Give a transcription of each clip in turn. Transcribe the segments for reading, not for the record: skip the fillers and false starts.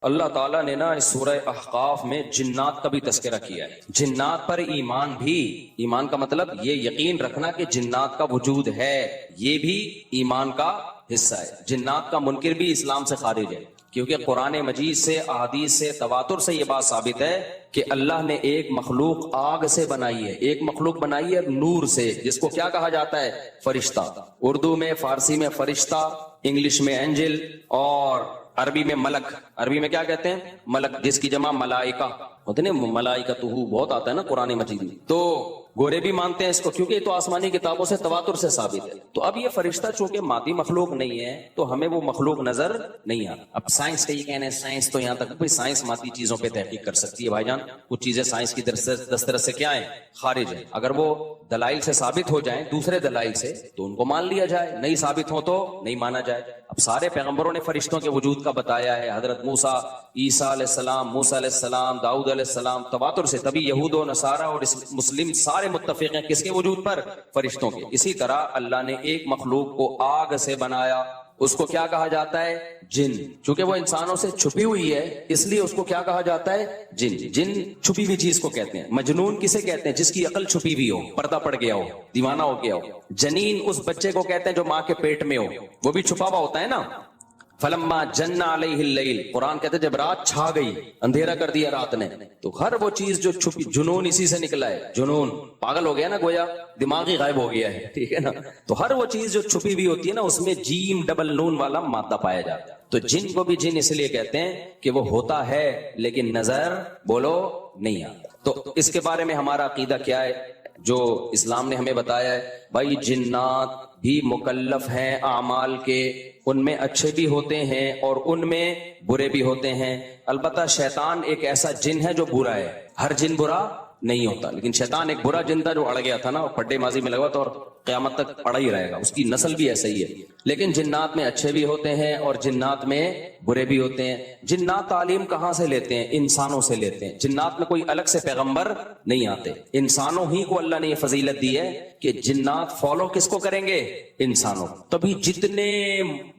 اللہ تعالیٰ نے نا اس سورہ احقاف میں جنات کا بھی تذکرہ کیا ہے. جنات پر ایمان بھی، ایمان کا مطلب یہ یقین رکھنا کہ جنات کا وجود ہے، یہ بھی ایمان کا حصہ ہے. جنات کا منکر بھی اسلام سے خارج ہے، کیونکہ قرآن مجید سے، احادیث سے، تواتر سے یہ بات ثابت ہے کہ اللہ نے ایک مخلوق آگ سے بنائی ہے، ایک مخلوق بنائی ہے نور سے، جس کو کیا کہا جاتا ہے؟ فرشتہ. اردو میں، فارسی میں فرشتہ، انگلش میں اینجل، اور عربی میں ملک. عربی میں کیا کہتے ہیں؟ ملک، جس کی جمع ملائکہ ہوتے ہیں. ملائکتہ بہت آتا ہے نا قرآن مجید میں. تو گورے بھی مانتے ہیں اس کو، کیونکہ یہ تو آسمانی کتابوں سے تواتر سے ثابت ہے. تو اب یہ فرشتہ چونکہ مادی مخلوق نہیں ہے تو ہمیں وہ مخلوق نظر نہیں آتا. اب سائنس کا یہ کہنا ہے، سائنس تو یہاں تک بھائی سائنس مادی چیزوں پہ تحقیق کر سکتی ہے بھائی جان. کچھ چیزیں سائنس کی دسترس سے کیا ہیں؟ خارج ہیں. اگر وہ دلائل سے ثابت ہو جائیں، دوسرے دلائل سے، تو ان کو مان لیا جائے، نہیں ثابت ہو تو نہیں مانا جائے. اب سارے پیغمبروں نے فرشتوں کے وجود کا بتایا ہے. حضرت موسیٰ، عیسیٰ علیہ السلام، موسیٰ علیہ السلام، داؤد علیہ السلام، تواتر سے. تبھی یہود و نصارہ اور مسلم سارے متفق ہیں کس کے وجود پر؟ فرشتوں کے. اسی طرح اللہ نے ایک مخلوق کو آگ سے بنایا، اس کو کیا کہا جاتا ہے؟ جن. چونکہ وہ انسانوں سے چھپی ہوئی ہے اس لیے اس کو کیا کہا جاتا ہے؟ جن. جن چھپی ہوئی چیز کو کہتے ہیں. مجنون کسے کہتے ہیں؟ جس کی عقل چھپی ہوئی ہو، پردہ پڑ گیا ہو، دیوانہ ہو گیا ہو. جنین اس بچے کو کہتے ہیں جو ماں کے پیٹ میں ہو، وہ بھی چھپا ہوا ہوتا ہے نا. فلما جن علیہ اللیل، قرآن کہتے ہیں جب رات چھا گئی، اندھیرا کر دیا رات نے، تو ہر وہ چیز جو چھپی، جنون اسی سے نکلا ہے. جنون پاگل ہو گیا نا، گویا دماغ ہی غائب ہو گیا ہے، ٹھیک ہے نا. تو ہر وہ چیز جو چھپی ہوئی ہوتی ہے نا، اس میں جیم ڈبل نون والا مادہ پایا جاتا ہے. تو جن کو بھی جن اس لیے کہتے ہیں کہ وہ ہوتا ہے لیکن نظر بولو نہیں آتا. تو اس کے بارے میں ہمارا عقیدہ کیا ہے جو اسلام نے ہمیں بتایا ہے؟ بھائی جنات بھی مکلف ہیں اعمال کے، ان میں اچھے بھی ہوتے ہیں اور ان میں برے بھی ہوتے ہیں. البتہ شیطان ایک ایسا جن ہے جو برا ہے. ہر جن برا نہیں ہوتا، لیکن شیطان ایک برا جن تھا جو اڑ گیا تھا نا، پڈے ماضی میں لگا تھا اور قیامت تک اڑا ہی رہے گا. اس کی نسل بھی ایسا ہی ہے. لیکن جنات میں اچھے بھی ہوتے ہیں اور جنات میں برے بھی ہوتے ہیں. جنات تعلیم کہاں سے لیتے ہیں؟ انسانوں سے لیتے ہیں. جنات میں کوئی الگ سے پیغمبر نہیں آتے. انسانوں ہی کو اللہ نے یہ فضیلت دی ہے کہ جنات فالو کس کو کریں گے؟ انسانوں. تبھی جتنے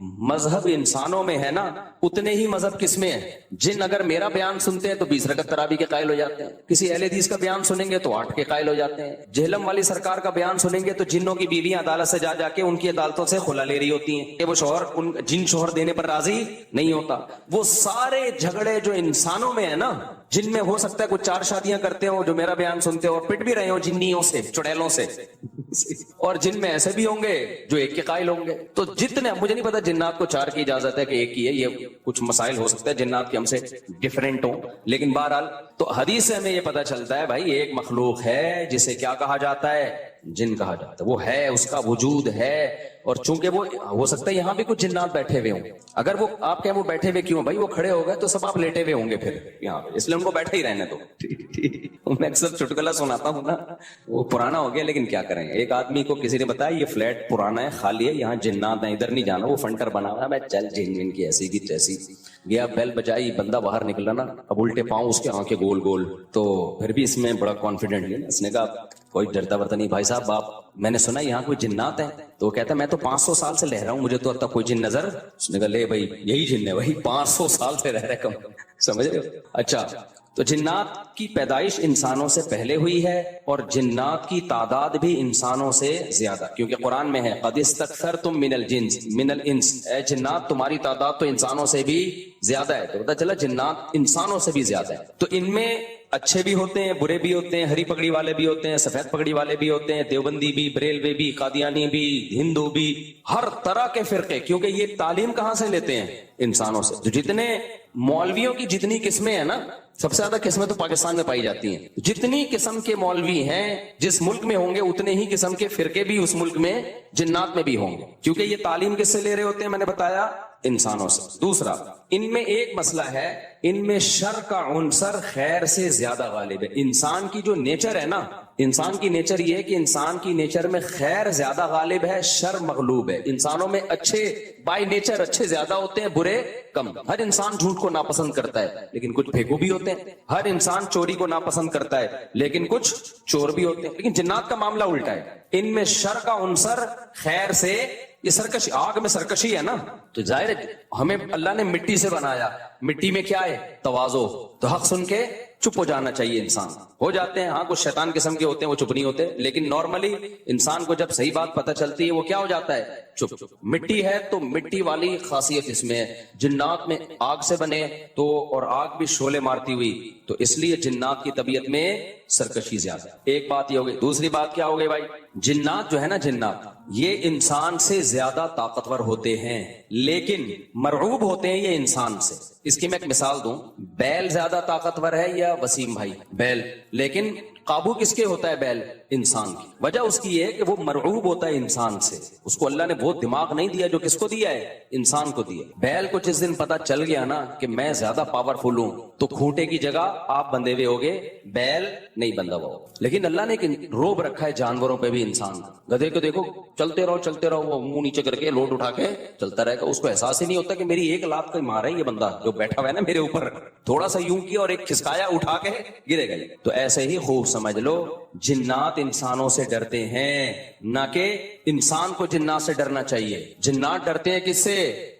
مذہب انسانوں میں ہے نا، اتنے ہی مذہب کس میں ہے؟ جن اگر میرا بیان سنتے ہیں تو 20 رکعت تراویح کے قائل ہو جاتے ہیں. کسی اہل حدیث کا بیان سنیں گے تو 8 کے قائل ہو جاتے ہیں. جہلم والی سرکار کا بیان سنیں گے تو جنوں کی بیویاں عدالت سے جا کے ان کی عدالتوں سے خلا لے رہی ہوتی ہیں کہ وہ شوہر جن شوہر دینے پر راضی نہیں ہوتا. وہ سارے جھگڑے جو انسانوں میں ہے نا، جن میں ہو سکتا ہے کچھ 4 شادیاں کرتے ہو جو میرا بیان سنتے ہو اور پٹ بھی رہے ہو جنیوں سے، چڑیلوں سے، اور جن میں ایسے بھی ہوں گے جو 1 کے قائل ہوں گے. تو جتنے، مجھے نہیں پتا جنات کو 4 کی اجازت ہے کہ 1 کی ہے، یہ کچھ مسائل ہو سکتا ہے جنات کے ہم سے ڈیفرنٹ ہوں، لیکن بہرحال تو حدیث سے ہمیں یہ پتا چلتا ہے بھائی ایک مخلوق ہے جسے کیا کہا جاتا ہے؟ جن کہا جاتا ہے. وہ ہے، اس کا وجود ہے. اور چونکہ وہ ہو سکتا ہے یہاں بھی کچھ جنات بیٹھے ہوئے ہوں. اگر وہ آپ کہیں وہ بیٹھے ہوئے کیوں؟ بھائی وہ کھڑے ہو گئے تو سب آپ لیٹے ہوئے ہوں گے پھر یہاں پہ، اس لیے ان کو بیٹھے ہی رہنے دو. میں اکثر چٹکلا سناتا ہوں نا، وہ پرانا ہو گیا لیکن کیا کریں. ایک آدمی کو کسی نے بتایا یہ فلیٹ پرانا ہے، خالی ہے، یہاں جنات ہیں، ادھر نہیں جانا، وہ فنٹر بنا ہوا ہے. میں چل جن کی ایسی کی تیسی گیا، بیل بجائی، بندہ باہر نکلا نا، اب الٹے پاؤں اس کے آنکھیں گول گول. تو پھر بھی اس میں بڑا کانفیڈنٹ نہیں. اس نے کہا کوئی ڈرتا ورتا نہیں بھائی صاحب، آپ میں نے سنا یہاں کوئی جنات ہیں. تو وہ کہتا ہے میں تو 500 سال سے رہ رہا ہوں، مجھے تو اب تک کوئی جن نظر. اس نے کہا لے بھائی یہی جن ہے بھائی، 500 سال سے رہ رہے کم، سمجھ رہے ہو؟ اچھا، تو جنات کی پیدائش انسانوں سے پہلے ہوئی ہے اور جنات کی تعداد بھی انسانوں سے زیادہ، کیونکہ قرآن میں ہے قد استکثرتم من الانس، اے جنات تمہاری تعداد تو انسانوں سے بھی زیادہ ہے. تو پتہ چلا جنات انسانوں سے بھی زیادہ ہے. تو ان میں اچھے بھی ہوتے ہیں، برے بھی ہوتے ہیں، ہری پگڑی والے بھی ہوتے ہیں، سفید پگڑی والے بھی ہوتے ہیں، دیوبندی بھی، بریلوی بھی، قادیانی بھی، ہندو بھی، ہر طرح کے فرقے. کیونکہ یہ تعلیم کہاں سے لیتے ہیں؟ انسانوں سے. جو جتنے مولویوں کی جتنی قسمیں ہیں نا، سب سے زیادہ قسمیں تو پاکستان میں پائی جاتی ہیں. جتنی قسم کے مولوی ہیں جس ملک میں ہوں گے، اتنے ہی قسم کے فرقے بھی اس ملک میں جنات میں بھی ہوں گے. کیونکہ یہ تعلیم کس سے لے رہے ہوتے ہیں؟ میں نے بتایا انسانوں سے. دوسرا، ان میں ایک مسئلہ ہے، ان میں شر کا عنصر خیر سے زیادہ غالب ہے. انسان کی جو نیچر ہے نا، انسان کی نیچر یہ ہے کہ انسان کی نیچر میں خیر زیادہ غالب ہے، شر مغلوب ہے. انسانوں میں اچھے بائی نیچر اچھے زیادہ ہوتے ہیں، برے کم. ہر انسان جھوٹ کو ناپسند کرتا ہے لیکن کچھ پھیکو بھی ہوتے ہیں. ہر انسان چوری کو ناپسند کرتا ہے لیکن کچھ چور بھی ہوتے ہیں. لیکن جنات کا معاملہ الٹا ہے، ان میں شر کا عنصر خیر سے یہ سرکشی، آگ میں سرکشی ہے نا. تو ظاہر ہے ہمیں اللہ نے مٹی سے بنایا، مٹی میں کیا ہے؟ تواضع. تو حق سن کے چپ ہو جانا چاہیے. انسان ہو جاتے ہیں، ہاں کچھ شیطان قسم کے ہوتے ہیں وہ چپ نہیں ہوتے، لیکن نارملی انسان کو جب صحیح بات پتہ چلتی ہے وہ کیا ہو جاتا ہے؟ چپ. مٹی ہے تو مٹی والی خاصیت اس میں ہے. جنات میں آگ سے بنے تو، اور آگ بھی شعلے مارتی ہوئی، تو اس لیے جنات کی طبیعت میں سرکشی زیادہ. ایک بات یہ ہو گئی. دوسری بات کیا ہو گئی بھائی؟ جنات جو ہے نا، جنات یہ انسان سے زیادہ طاقتور ہوتے ہیں، لیکن مرعوب ہوتے ہیں یہ انسان سے. اس کی میں ایک مثال دوں. بیل زیادہ طاقتور ہے یا وسیم بھائی؟ بیل. لیکن قابو کس کے ہوتا ہے بیل؟ انسان کی. وجہ اس کی یہ ہے کہ وہ مرعوب ہوتا ہے انسان سے. اس کو اللہ نے وہ دماغ نہیں دیا جو کس کو دیا ہے؟ انسان کو دیا. بیل کو جس دن پتا چل گیا نا کہ میں زیادہ پاورفل ہوں، تو کھوٹے کی جگہ آپ بندھے ہوئے ہوگے، بیل نہیں بندھا ہوا. لیکن اللہ نے ایک روب رکھا ہے جانوروں پہ بھی انسان کا. گدھے کو دیکھو چلتے رہو، وہ منہ نیچے کر کے لوڈ اٹھا کے چلتا رہے گا. اس کو احساس ہی نہیں ہوتا کہ میری ایک لات کو مارا ہے یہ بندہ جو بیٹھا ہوا ہے نا میرے اوپر. تھوڑا سا یوں کیا اور ایک کھسکایا، اٹھا کے گرے گا. تو ایسے ہی خوب سمجھ لو، جنات انسانوں سے ڈرتے ہیں، نہ کہ انسان کو جنات سے ڈرنا چاہیے. جنات ڈرتے ہیں کس سے؟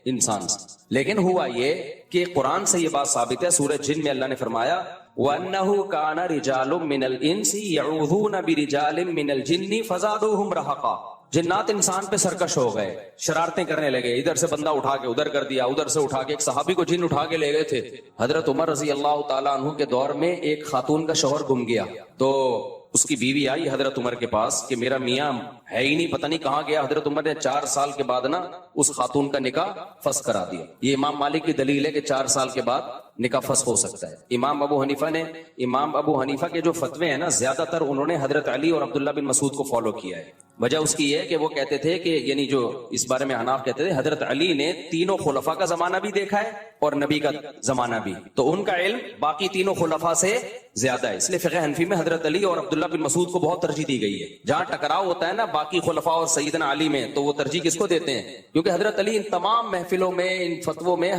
انسان سے. لیکن ہوا یہ کہ قرآن سے یہ بات ثابت ہے. سورہ جن میں اللہ نے فرمایا وَأَنَّهُ كَانَ رِجَالٌ مِّنَ الْإِنسِ يَعُوذُونَ بِرِجَالٍ مِّنَ الْجِنِّ فَزَادُوهُمْ رَهَقًا. جنات انسان پہ سرکش ہو گئے، شرارتیں کرنے لگے. ادھر سے بندہ اٹھا کے ادھر کر دیا، ادھر سے اٹھا کے. ایک صحابی کو جن اٹھا کے لے گئے تھے. حضرت عمر رضی اللہ تعالیٰ عنہ کے دور میں ایک خاتون کا شوہر گم گیا، تو اس کی بیوی آئی حضرت عمر کے پاس کہ میرا میاں ہے ہی نہیں، پتہ نہیں کہاں گیا. حضرت عمر نے 4 سال کے بعد نا اس خاتون کا نکاح فسخ کرا دیا. یہ امام مالک کی دلیل ہے کہ 4 سال کے بعد نکاح فسخ ہو سکتا ہے. امام ابو حنیفہ کے جو فتوے ہیں نا، زیادہ تر انہوں نے حضرت علی اور عبداللہ بن مسعود کو فالو کیا ہے. وجہ اس کی ہے کہ وہ کہتے تھے کہ یعنی جو اس بارے میں حناف کہتے تھے حضرت علی نے تینوں خلفاء کا زمانہ بھی دیکھا ہے اور نبی کا زمانہ بھی، تو ان کا علم باقی تینوں خلفاء سے زیادہ ہے. اس لیے فقہ حنفی میں حضرت علی اور عبداللہ بن مسعود کو بہت ترجیح دی گئی ہے. جہاں ٹکراؤ ہوتا ہے نا باقی خلفاء اور سیدنا علی میں، تو وہ ترجیح کس کو دیتے ہیں؟ کیونکہ حضرت علی ان تمام محفلوں میں، ان فتووں میں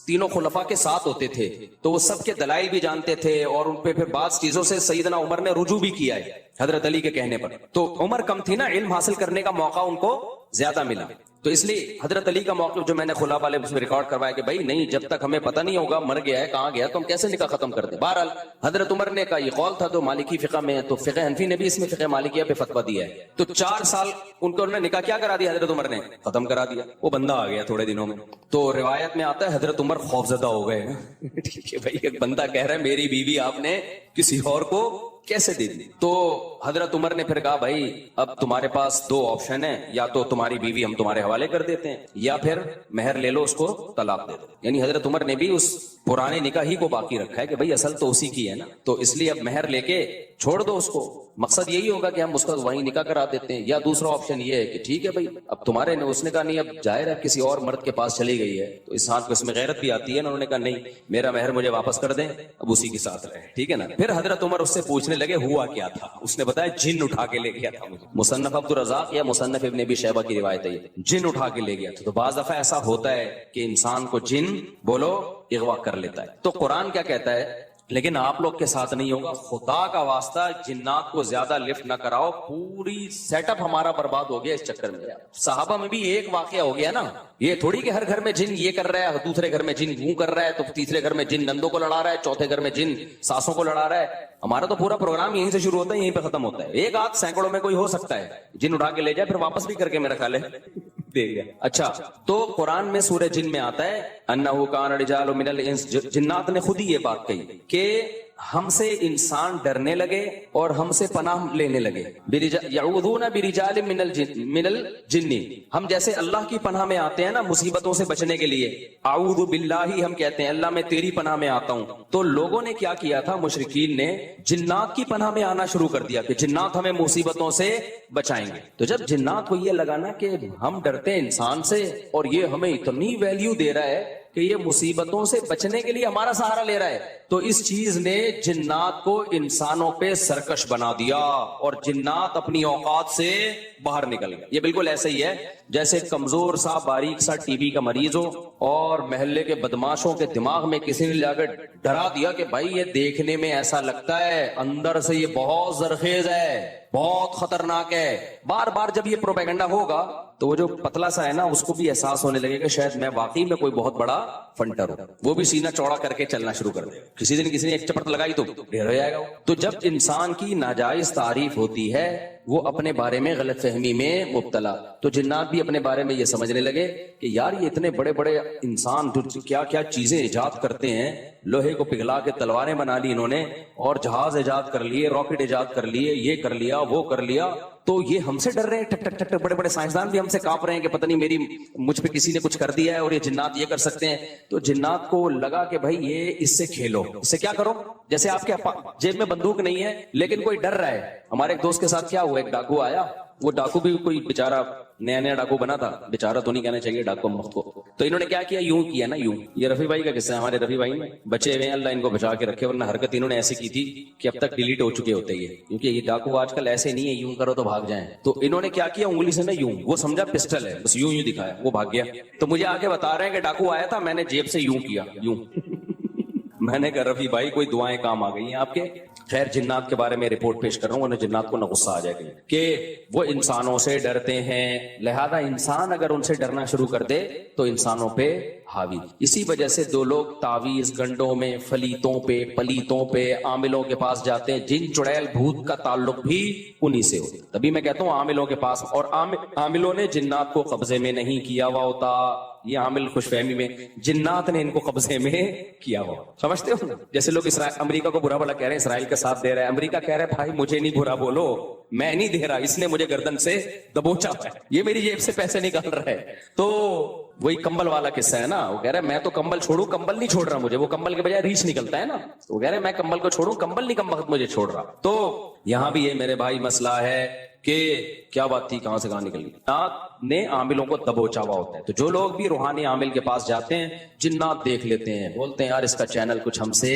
تینوں خلفاء کے ساتھ ہوتے تھے، تو وہ سب کے دلائل بھی جانتے تھے، اور ان پہ پھر بعض چیزوں سے سیدنا عمر نے رجوع بھی کیا ہے حضرت علی کے کہنے پر. تو عمر کم تھی نا، علم حاصل کرنے کا موقع ان کو زیادہ ملا. تو اس لیے حضرت علی کا موقف جو میں نے خلا والے میں ریکارڈ کروایا کہ بھائی نہیں، جب تک ہمیں پتہ نہیں ہوگا مر گیا ہے کہاں گیا تو ہم کیسے نکاح ختم کر دیں. بہرحال حضرت عمر نے کا یہ قول تھا، تو مالکی فقہ میں، تو فقہ حنفی نے بھی اس میں فقہ مالکیہ پہ فتویٰ دیا ہے. تو 4 سال ان کو انہوں نے نکاح کیا کرا دیا؟ حضرت عمر نے ختم کرا دیا. وہ بندہ آ گیا تھوڑے دنوں میں. تو روایت میں آتا ہے حضرت عمر خوفزدہ ہو گئے. ٹھیک ہے بھائی، ایک بندہ کہہ رہا ہے میری بیوی آپ نے کسی اور کو کیسے دے دی؟ تو حضرت عمر نے پھر کہا بھائی اب تمہارے پاس 2 آپشن ہیں، یا تو تمہاری بیوی ہم تمہارے حوالے کر دیتے ہیں، یا پھر مہر لے لو، اس کو طلاق دے دو. یعنی حضرت عمر نے بھی اس پرانے نکاح ہی کو باقی رکھا ہے کہ بھائی اصل تو اسی کی ہے نا، تو اس لیے اب مہر لے کے چھوڑ دو اس کو. مقصد یہی ہوگا کہ ہم اس کا وہیں نکاح کرا دیتے ہیں. یا دوسرا آپشن یہ ہے کہ ٹھیک ہے بھائی اب تمہارے نے، اس نے کہا نہیں اب ظاہر ہے کسی اور مرد کے پاس چلی گئی ہے، تو انسان کو اس میں غیرت بھی آتی ہے نا. انہوں نے کہا نہیں، میرا مہر مجھے واپس کر دیں، اب اسی کے ساتھ رہے. ٹھیک ہے نا. پھر حضرت عمر اس سے پوچھنے لگے ہوا کیا تھا. اس نے بتایا جن اٹھا کے لے گیا تھا مجھے. مصنف عبدالرزاق یا مصنف ابن ابی شیبہ کی روایت ہے، جن اٹھا کے لے گیا تھا. تو بعض دفعہ ایسا ہوتا ہے کہ انسان کو جن بولو اغوا کر لیتا ہے. تو قرآن کیا کہتا ہے؟ لیکن آپ لوگ کے ساتھ نہیں ہوگا، خدا کا واسطہ جنات کو زیادہ لفٹ نہ کراؤ. پوری سیٹ اپ ہمارا برباد ہو گیا اس چکر میں. صحابہ میں بھی ایک واقعہ ہو گیا نا، یہ تھوڑی کہ ہر گھر میں جن یہ کر رہا ہے، دوسرے گھر میں جن وہ کر رہا ہے، تو تیسرے گھر میں جن نندوں کو لڑا رہا ہے، چوتھے گھر میں جن ساسوں کو لڑا رہا ہے. ہمارا تو پورا پروگرام یہیں سے شروع ہوتا ہے یہیں پہ ختم ہوتا ہے. ایک آدھ سینکڑوں میں کوئی ہو سکتا ہے جن اٹھا کے لے جائے، پھر واپس بھی کر کے میرا خیال ہے دے گیا. اچھا، تو قرآن میں سورہ جن میں آتا ہے انہ کان رجال من الانس، جنات نے خود ہی یہ بات کہی کہ ہم سے انسان ڈرنے لگے اور ہم سے پناہ لینے لگے. یعوذون برجال من الجن، ہم جیسے اللہ کی پناہ میں آتے ہیں نا مصیبتوں سے بچنے کے لیے، اعوذ باللہ ہم کہتے ہیں اللہ میں تیری پناہ میں آتا ہوں. تو لوگوں نے کیا کیا تھا، مشرکین نے جنات کی پناہ میں آنا شروع کر دیا کہ جنات ہمیں مصیبتوں سے بچائیں گے. تو جب جنات کو یہ لگا نا کہ ہم ڈرتے ہیں انسان سے اور یہ ہمیں اتنی ویلیو دے رہا ہے کہ یہ مصیبتوں سے بچنے کے لیے ہمارا سہارا لے رہا ہے، تو اس چیز نے جنات کو انسانوں پہ سرکش بنا دیا اور جنات اپنی اوقات سے باہر نکل گئے. یہ بالکل ایسا ہی ہے جیسے کمزور سا باریک سا ٹی بی کا مریض ہو اور محلے کے بدماشوں کے دماغ میں کسی نے جا کے ڈرا دیا کہ بھائی یہ دیکھنے میں ایسا لگتا ہے اندر سے یہ بہت زرخیز ہے, بہت خطرناک ہے. بار بار جب یہ پروپیگنڈا ہوگا تو وہ جو پتلا سا ہے نا اس کو بھی احساس ہونے لگے کہ شاید میں واقعی میں کوئی بہت بڑا فنٹر ہوں. وہ بھی سینہ چوڑا کر کے چلنا شروع کر دے. کسی دن کسی نے ایک چپٹ لگائی تو ڈھیر ہو جائے گا. تو جب انسان کی ناجائز تعریف ہوتی ہے وہ اپنے بارے میں غلط فہمی میں مبتلا, تو جنات بھی اپنے بارے میں یہ سمجھنے لگے کہ یار یہ اتنے بڑے بڑے انسان جو کیا کیا چیزیں ایجاد کرتے ہیں, لوہے کو پگھلا کے تلواریں بنا لی انہوں نے, اور جہاز ایجاد کر لیے, راکٹ ایجاد کر لیے, یہ کر لیا وہ کر لیا, تو یہ ہم سے ڈر رہے ہیں. ٹک ٹک ٹک ٹک بڑے بڑے سائنسدان بھی ہم سے کانپ رہے ہیں کہ پتہ نہیں مجھ پہ کسی نے کچھ کر دیا ہے اور یہ جنات یہ کر سکتے ہیں. تو جنات کو لگا کہ بھائی یہ اس سے کھیلو, اس سے کیا کرو, جیسے آپ کے جیب میں بندوق نہیں ہے لیکن کوئی ڈر رہا ہے. ہمارے ایک دوست کے ساتھ کیا ہوا, ایک ڈاکو آیا, وہ ڈاکو بھی کوئی بےچارا نیا نیا ڈاکو بنا تھا, بےچارا تو نہیں کہنا چاہیے ڈاکو مخ کو. تو انہوں نے کیا کیا, یوں کیا نا یوں. یہ رفیع بھائی کا قصہ ہے, ہمارے رفیع بھائی میں بچے ہوئے ہیں, اللہ ان کو بچا کے رکھے, ورنہ حرکت انہوں نے ایسی کی تھی کہ اب تک ڈیلیٹ ہو چکے ہوتے یہ, کیونکہ یہ ڈاکو آج کل ایسے نہیں ہے یوں کرو تو بھاگ جائیں. تو انہوں نے کیا کیا, انگلی سے نا یوں, وہ سمجھا پسٹل ہے, بس یوں یوں دکھایا, وہ بھاگ گیا. تو مجھے آ کے بتا رہے ہیں کہ ڈاکو آیا تھا, میں نے جیب سے یوں کیا یوں. میں نے کہا رفیع بھائی کوئی دعائیں کام آ گئی ہیں آپ کے. خیر جنات کے بارے میں رپورٹ پیش کر رہا ہوں, انہیں جنات کو نہ غصہ آ جائے گا کہ وہ انسانوں سے ڈرتے ہیں, لہذا انسان اگر ان سے ڈرنا شروع کر دے تو انسانوں پہ حاوی. اسی وجہ سے دو لوگ تعویذ گنڈوں میں, فلیتوں پہ, پلیتوں پہ, عاملوں کے پاس جاتے ہیں. جن چڑیل بھوت کا تعلق بھی انہی سے ہوتا. تبھی میں کہتا ہوں عاملوں کے پاس, اور عاملوں نے جنات کو قبضے میں نہیں کیا ہوا ہوتا. یہ عامل خوش فہمی میں, جنات نے ان کو قبضے میں کیا ہوا. سمجھتے ہو نا, جیسے لوگ امریکہ کو برا بھلا کہہ رہے ہیں, اسرائیل کا ساتھ دے رہا ہے. امریکہ کہہ رہا ہے بھائی مجھے نہیں برا بولو, میں نہیں دے رہا, اس نے مجھے گردن سے دبوچا ہے, یہ میری جیب سے پیسے نکال رہا ہے. تو وہی کمبل والا قصہ ہے نا, وہ کہہ رہا ہے میں تو کمبل چھوڑوں, کمبل نہیں چھوڑ رہا مجھے, وہ کمبل کے بجائے ریچھ نکلتا ہے نا, وہ کہہ رہے میں کمبل کو چھوڑوں, کمبل نہیں کم وقت مجھے چھوڑ رہا. تو یہاں بھی یہ میرے بھائی مسئلہ ہے کہ کیا بات تھی, کہاں سے کہاں نکل گئی. جنات نے عاملوں کو دبوچا ہوا ہوتا ہے. تو جو لوگ بھی روحانی عامل کے پاس جاتے ہیں, جنات دیکھ لیتے ہیں, بولتے ہیں یار اس کا چینل کچھ ہم سے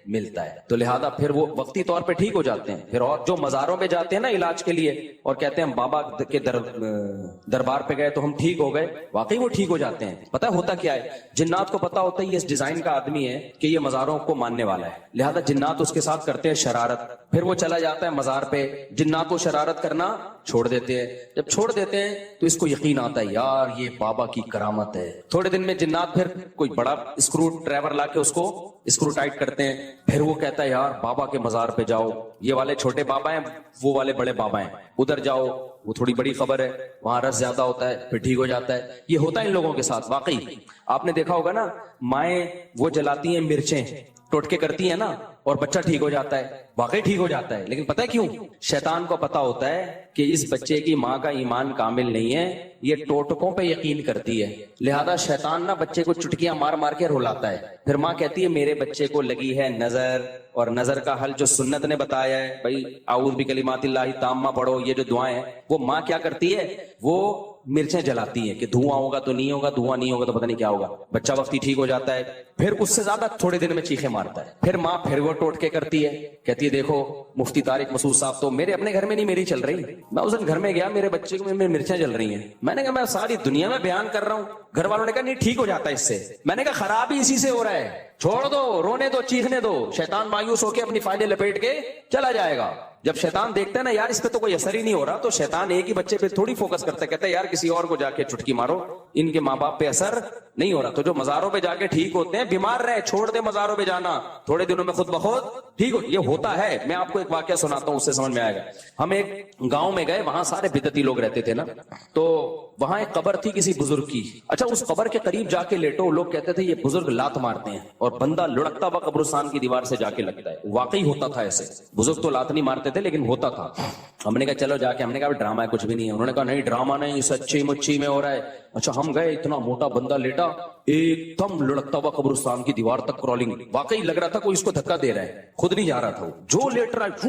ملتا ہے, تو لہذا پھر وہ وقتی طور پہ ٹھیک ہو جاتے ہیں. پھر اور جو مزاروں پہ جاتے ہیں نا علاج کے لیے اور کہتے ہیں ہم بابا کے دربار پہ گئے تو ہم ٹھیک ہو گئے, واقعی وہ ٹھیک ہو جاتے ہیں. پتہ ہوتا کیا ہے, جنات کو پتا ہوتا ہے یہ اس ڈیزائن کا آدمی ہے کہ یہ مزاروں کو ماننے والا ہے, لہذا جنات اس کے ساتھ کرتے ہیں شرارت. پھر وہ چلا جاتا ہے مزار پہ, جنات کو شرارت کرنا چھوڑ دیتے ہیں. جب چھوڑ دیتے ہیں تو اس کو یقین آتا ہے یار یہ بابا کی کرامت ہے. تھوڑے دن میں جنات پھر کوئی بڑا اسکرو ڈرائیور لا کے اس کو اسکرو ٹائٹ کرتے ہیں. پھر وہ کہتا ہے یار بابا کے مزار پہ جاؤ, یہ والے چھوٹے بابا ہیں, وہ والے بڑے بابا ہیں, ادھر جاؤ, وہ تھوڑی بڑی خبر ہے, وہاں رس زیادہ ہوتا ہے, پھر ٹھیک ہو جاتا ہے. یہ ہوتا ہے ان لوگوں کے ساتھ. واقعی آپ نے دیکھا ہوگا نا, مائیں وہ جلاتی ہیں مرچیں, ٹوٹکے کرتی ہیں نا, اور بچہ ٹھیک ہو جاتا ہے, واقعی ٹھیک ہو جاتا ہے. لیکن پتہ ہے کیوں, شیطان کو پتا ہوتا ہے کہ اس بچے کی ماں کا ایمان کامل نہیں ہے, یہ ٹوٹکوں پہ یقین کرتی ہے, لہذا شیطان نہ بچے کو چٹکیاں مار مار کے رلاتا ہے. پھر ماں کہتی ہے میرے بچے کو لگی ہے نظر, اور نظر کا حل جو سنت نے بتایا ہے بھائی اعوذ بکلمات اللہ تامہ پڑھو, یہ جو دعائیں ہیں, وہ ماں کیا کرتی ہے, وہ مرچیں جلاتی ہیں کہ دھواں ہوگا تو نہیں ہوگا, دھواں نہیں ہوگا تو پتہ نہیں کیا ہوگا. بچہ وقتی ٹھیک ہو جاتا ہے, پھر اس سے زیادہ تھوڑے دن میں چیخیں مارتا ہے. پھر ماں پھر وہ ٹوٹکے کرتی ہے, کہتی ہے دیکھو مفتی طارق مسعود صاحب تو میرے اپنے گھر میں نہیں میری چل رہی, میں اس دن گھر میں گیا میرے بچے کو مرچیں جل رہی ہیں. میں نے کہا میں ساری دنیا میں بیان کر رہا ہوں, گھر والوں نے کہا نہیں ٹھیک ہو جاتا ہے اس سے. میں نے کہا خراب ہی اسی سے ہو رہا ہے, چھوڑ دو, رونے دو, چیخنے دو, شیطان مایوس ہو کے اپنی فائدے لپیٹ کے چلا جائے گا. جب شیطان دیکھتا ہے نا یار اس پہ تو کوئی اثر ہی نہیں ہو رہا, تو شیطان ایک ہی بچے پہ تھوڑی فوکس کرتا ہے, کہتا ہے یار کسی اور کو جا کے چٹکی مارو, ان کے ماں باپ پہ اثر نہیں ہو رہا. تو جو مزاروں پہ جا کے ٹھیک ہوتے ہیں, بیمار رہے چھوڑ دے مزاروں پہ جانا, تھوڑے دنوں میں خود بخود ٹھیک ہو. یہ ہوتا ہے. میں آپ کو ایک واقعہ سناتا ہوں, اس سے سمجھ میں آئے گا. ہم ایک گاؤں میں گئے, وہاں سارے بدعتی لوگ رہتے تھے نا, تو وہاں ایک قبر تھی کسی بزرگ کی. اچھا اس قبر کے قریب جا کے لیٹو, لوگ کہتے تھے یہ بزرگ لات مارتے ہیں, اور بندہ لڑکتا ہوا قبرستان کی دیوار سے جا کے لگتا ہے. واقعی ہوتا تھا ایسے, بزرگ تو لات نہیں مارتے تھے لیکن ہوتا تھا. ہم نے کہا چلو جا کے, ہم نے کہا ڈرامہ ہے کچھ بھی نہیں ہے. انہوں نے کہا نہیں ڈرامہ نہیں, سچی مچی میں ہو رہا ہے. اچھا ہم گئے, اتنا موٹا بندہ لیٹا, ایک دم لڑکتا ہوا قبرستان کی دیوار تک کرالنگ. واقعی لگ رہا تھا کوئی اس کو دھکا دے رہا ہے, خود نہیں جا رہا تھا وہ, جو لیٹ رہا ہے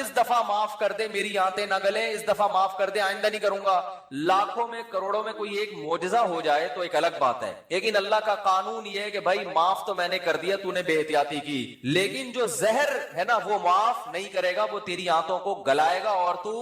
اس دفعہ معاف کر دے, میری آنتیں نہ گلیں, اس دفعہ معاف کر دے, آئندہ نہیں کروں گا. لاکھوں میں کروڑوں میں کوئی ایک معجزہ ہو جائے تو ایک الگ بات ہے, لیکن اللہ کا قانون یہ ہے کہ بھائی معاف تو میں نے کر دیا, تو نے بے احتیاطی کی, لیکن جو زہر ہے نا وہ معاف نہیں کرے گا, وہ تیری آنتوں کو گلائے گا اور تو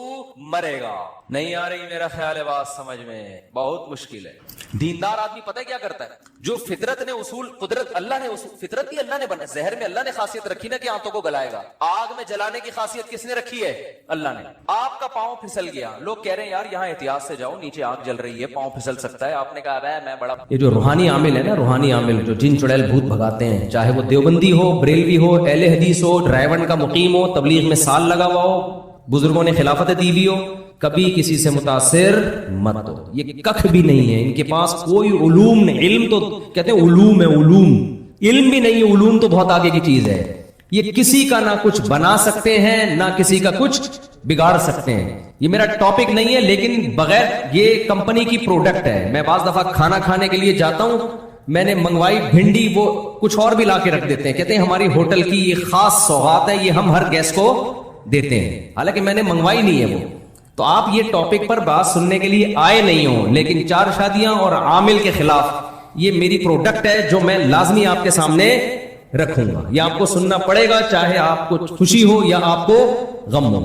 مرے گا. نہیں آ رہی میرا خیال ہے بات سمجھ میں, بہت مشکل ہے. دیندار آدمی پتہ ہے کیا کرتا ہے, جو فطرت نے اصول, قدرت اللہ نے اصول, فطرت بھی اللہ نے بنا, زہر میں اللہ نے خاصیت رکھی نا کہ آنتوں کو گلائے گا. آگ میں جلانے کی خاصیت کس نے رکھی ہے؟ اللہ نے. آپ کا پاؤں پھسل گیا, لوگ کہہ رہے ہیں یار یہاں احتیاط سے جاؤ, نیچے آگ جل رہی ہے, پاؤں پھسل سکتا ہے. آپ نے کہا ہے میں بڑا, یہ جو روحانی عامل ہے نا, روحانی عامل جو جن چڑیل بھوت بھگاتے ہیں, چاہے وہ دیوبندی ہو, بریلوی ہو, اہل حدیث ہو, ڈرائیون کا مقیم ہو, تبلیغ میں سال لگا ہوا ہو, بزرگوں نے خلافت دی ہوئی ہو, کبھی کسی سے متاثر مت ہو. یہ ککھ بھی نہیں ہے ان کے پاس, کوئی علوم نہیں. علم تو کہتے ہیں علوم ہے, علوم, علم بھی نہیں ہے. علوم تو بہت آگے کی چیز ہے. یہ کسی کا نہ کچھ بنا سکتے ہیں, نہ کسی کا کچھ بگاڑ سکتے ہیں. یہ میرا ٹاپک نہیں ہے, لیکن بغیر, یہ کمپنی کی پروڈکٹ ہے. میں بعض دفعہ کھانا کھانے کے لیے جاتا ہوں, میں نے منگوائی بھنڈی, وہ کچھ اور بھی لا کے رکھ دیتے ہیں, کہتے ہیں ہماری ہوٹل کی یہ خاص سوغات ہے, یہ ہم ہر گیسٹ کو دیتے ہیں, حالانکہ میں نے منگوائی نہیں ہے وہ. تو آپ یہ ٹاپک پر بات سننے کے لیے آئے نہیں ہوں, لیکن 4 شادیاں اور عامل کے خلاف یہ میری پروڈکٹ ہے جو میں لازمی آپ کے سامنے رکھوں گا. یہ آپ کو سننا پڑے گا, چاہے آپ کو خوشی ہو یا آپ کو غم ہو.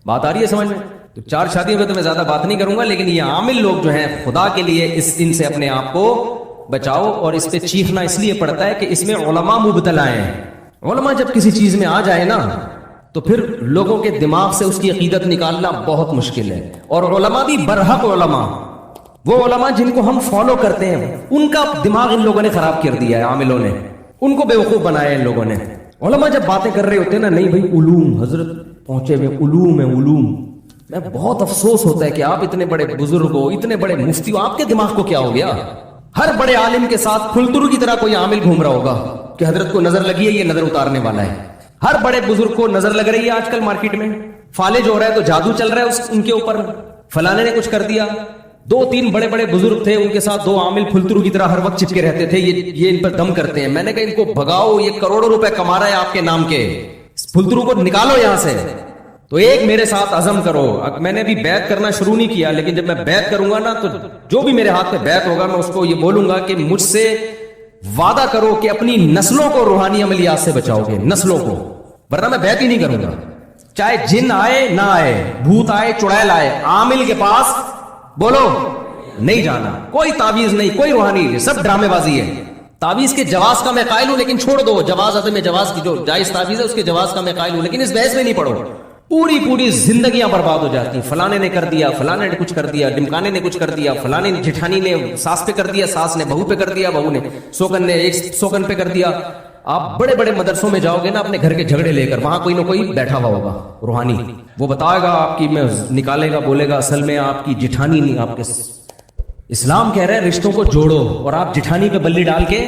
بات آ رہی ہے سمجھ میں؟ تو 4 شادیوں پہ تو میں زیادہ بات نہیں کروں گا, لیکن یہ عامل لوگ جو ہیں, خدا کے لیے ان سے اپنے آپ کو بچاؤ. اور اس پہ چیخنا اس لیے پڑتا ہے کہ اس میں علماء مبتلا ہیں. علماء جب کسی چیز میں آ جائے نا تو پھر لوگوں کے دماغ سے اس کی عقیدت نکالنا بہت مشکل ہے. اور علماء بھی برحق علماء, وہ علماء جن کو ہم فالو کرتے ہیں, ان کا دماغ ان لوگوں نے خراب کر دیا ہے, عاملوں نے ان کو بیوقوف بنایا ہے ان لوگوں نے. علماء جب باتیں کر رہے ہوتے ہیں نا, نہیں بھائی علوم, حضرت پہنچے ہوئے علوم ہے, علوم, میں بہت افسوس ہوتا ہے کہ آپ اتنے بڑے بزرگ ہو, اتنے بڑے مفتی ہو, آپ کے دماغ کو کیا ہو گیا؟ ہر بڑے عالم کے ساتھ کھلترو کی طرح کوئی عامل گھوم رہا ہوگا کہ حضرت کو نظر لگی ہے, یہ نظر اتارنے والا ہے. ہر بڑے بزرگ کو نظر لگ رہی ہے آج کل مارکیٹ میں, فالج ہو رہا ہے تو جادو چل رہا ہے ان کے اوپر, فلانے نے کچھ کر دیا. 2-3 بڑے بڑے بزرگ تھے, ان کے ساتھ 2 عامل پھلترو کی طرح ہر وقت چپکے رہتے تھے, یہ ان پر دم کرتے ہیں. میں نے کہا ان کو بھگاؤ, یہ کروڑوں روپے کما رہا ہے آپ کے نام کے, پھلترو کو نکالو یہاں سے. تو ایک میرے ساتھ عزم کرو. میں نے ابھی بیعت کرنا شروع نہیں کیا, لیکن جب میں بیعت کروں گا نا تو جو بھی میرے ہاتھ پہ بیعت ہوگا میں اس کو یہ بولوں گا کہ مجھ سے وعدہ کرو کہ اپنی نسلوں کو روحانی عملیات سے بچاؤ گے, نسلوں کو, ورنہ میں بیعت ہی نہیں کروں گا. چاہے جن آئے نہ آئے, بھوت آئے چڑیل آئے, عامل کے پاس بولو نہیں جانا. کوئی تعویذ نہیں, کوئی روحانی, سب ڈرامے بازی ہے. تعویذ کے جواز کا میں قائل ہوں, لیکن چھوڑ دو جواز, عدم جواز کی جو جائز تعویذ ہے اس کے جواز کا میں قائل ہوں, لیکن اس بحث میں نہیں پڑھو. پوری زندگیاں برباد ہو جاتی ہیں. فلانے نے کر دیا, فلانے نے کچھ کر دیا, ڈمکانے نے کچھ کر دیا, فلانے نے جٹھانی نے ساس پہ کر دیا, ساس نے بہو پہ کر دیا, بہو نے سوکن نے ایک سوکن پہ کر دیا. آپ بڑے بڑے مدرسوں میں جاؤ گے نا اپنے گھر کے جھگڑے لے کر, وہاں کوئی نہ کوئی بیٹھا ہوا ہوگا روحانی, وہ بتائے گا آپ کی, میں نکالے گا, بولے گا اصل میں آپ کی جٹھانی نہیں, آپ کے اسلام کہہ رہے ہیں رشتوں کو جوڑو, اور آپ جٹھانی پہ بلی ڈال کے,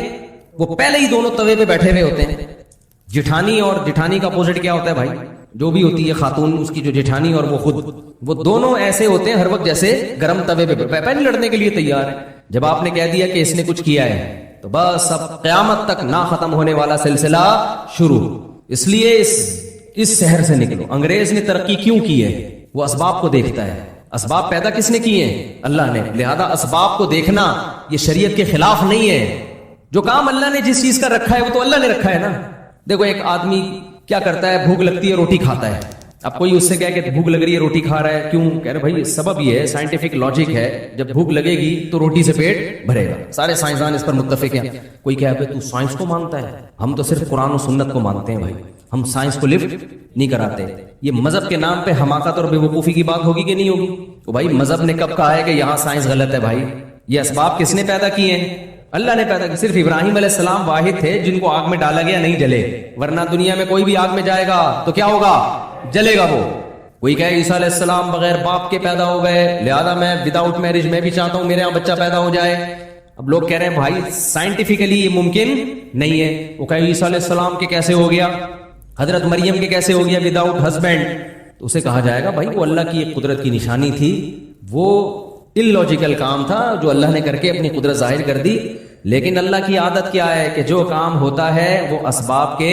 وہ پہلے ہی دونوں توے پہ بیٹھے ہوئے ہوتے ہیں. جٹھانی اور جٹھانی کا اپوزٹ کیا ہوتا ہے بھائی؟ جو بھی ہوتی ہے خاتون, اس کی جو جٹھانی اور وہ خود, وہ دونوں ایسے ہوتے ہیں ہر وقت جیسے گرم توے پہ پہلے لڑنے کے لیے تیار ہے. جب آپ نے کہہ دیا کہ اس نے کچھ کیا ہے تو بس اب قیامت تک نہ ختم ہونے والا سلسلہ شروع. اس لیے اس شہر سے نکلو. انگریز نے ترقی کیوں کی ہے؟ وہ اسباب کو دیکھتا ہے. اسباب پیدا کس نے کیے ہیں؟ اللہ نے. لہذا اسباب کو دیکھنا یہ شریعت کے خلاف نہیں ہے. جو کام اللہ نے جس چیز کا رکھا ہے وہ تو اللہ نے رکھا ہے نا. دیکھو ایک آدمی کیا کرتا ہے, بھوک لگتی ہے روٹی کھاتا ہے. اب کوئی اس سے کہے کہ بھوک لگ رہی ہے روٹی کھا رہا ہے, کیوں؟ کہہ رہے بھائی سبب یہ ہے, سائنٹیفک لاجک ہے, جب بھوک لگے گی تو روٹی سے پیٹ بھرے گا. سارے سائنسدان اس پر متفق ہیں. کوئی کہے کہ تو سائنس کو مانتا ہے, ہم تو صرف قرآن و سنت کو مانتے ہیں بھائی, ہم سائنس کو لفٹ نہیں کراتے. یہ مذہب کے نام پہ حماقت اور بے وقوفی کی بات ہوگی کہ نہیں ہوگی؟ تو بھائی مذہب نے کب کہا ہے کہ یہاں سائنس غلط ہے؟ بھائی یہ اسباب کس نے پیدا کیے ہیں؟ اللہ نے پیدا کی. صرف ابراہیم علیہ السلام واحد تھے جن کو آگ میں ڈالا گیا نہیں جلے, ورنہ دنیا میں کوئی بھی آگ میں جائے گا تو کیا ہوگا؟ جلے گا وہ. کوئی کہے عیسیٰ علیہ السلام بغیر باپ کے پیدا ہو گئے, لہذا میں وداؤٹ میرج میں بھی چاہتا ہوں میرے یہاں بچہ پیدا ہو جائے. اب لوگ کہہ رہے ہیں بھائی سائنٹیفکلی یہ ممکن نہیں ہے. وہ کہے عیسیٰ علیہ السلام کے کیسے ہو گیا, حضرت مریم کے کیسے ہو گیا وداؤٹ ہسبینڈ؟ تو اسے کہا جائے گا بھائی وہ اللہ کی ایک قدرت کی نشانی تھی, وہ اللاجیکل کام تھا جو اللہ نے کر کے اپنی قدرت ظاہر کر دی. لیکن اللہ کی عادت کیا ہے کہ جو کام ہوتا ہے وہ اسباب کے